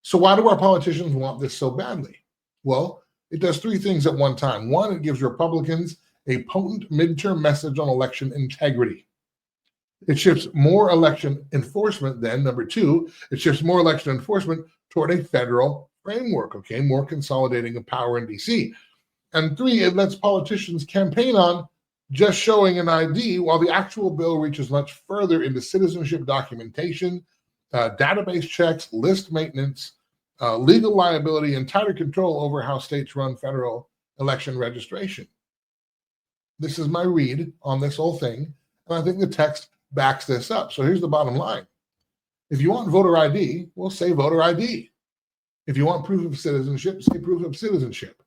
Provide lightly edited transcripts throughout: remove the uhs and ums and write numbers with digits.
So why do our politicians want this so badly? Well, it does three things at one time. One, it gives Republicans a potent midterm message on election integrity. It shifts more election enforcement then. Number two, it shifts more election enforcement toward a federal framework, okay, more consolidating of power in DC. And three, it lets politicians campaign on just showing an ID, while the actual bill reaches much further into citizenship documentation, database checks, list maintenance, legal liability, and tighter control over how states run federal election registration. This is my read on this whole thing, and I think the text backs this up. So here's the bottom line. If you want voter ID, well, say voter ID. If you want proof of citizenship, say proof of citizenship.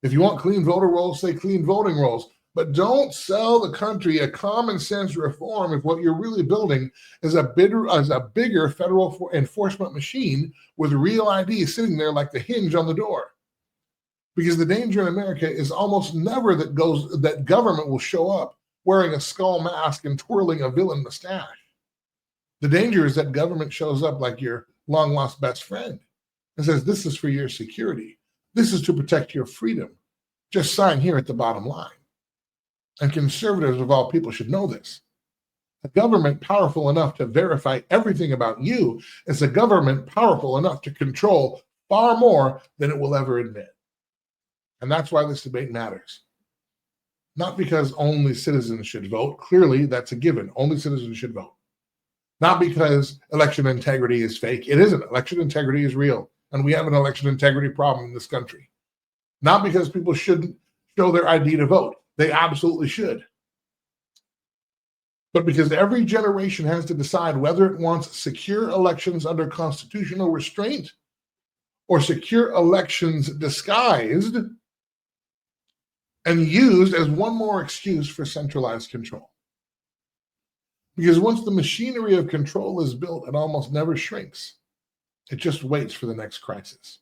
If you want clean voter rolls, say clean voting rolls. But don't sell the country a common sense reform if what you're really building is a bigger federal enforcement machine with real ID sitting there like the hinge on the door. Because the danger in America is almost never that government will show up wearing a skull mask and twirling a villain mustache. The danger is that government shows up like your long lost best friend and says, this is for your security. This is to protect your freedom. Just sign here at the bottom line. And conservatives of all people should know this. A government powerful enough to verify everything about you is a government powerful enough to control far more than it will ever admit. And that's why this debate matters. Not because only citizens should vote. Clearly, that's a given. Only citizens should vote. Not because election integrity is fake. It isn't. Election integrity is real. And we have an election integrity problem in this country. Not because people shouldn't show their ID to vote. They absolutely should. But because every generation has to decide whether it wants secure elections under constitutional restraint or secure elections disguised and used as one more excuse for centralized control. Because once the machinery of control is built, it almost never shrinks. It just waits for the next crisis.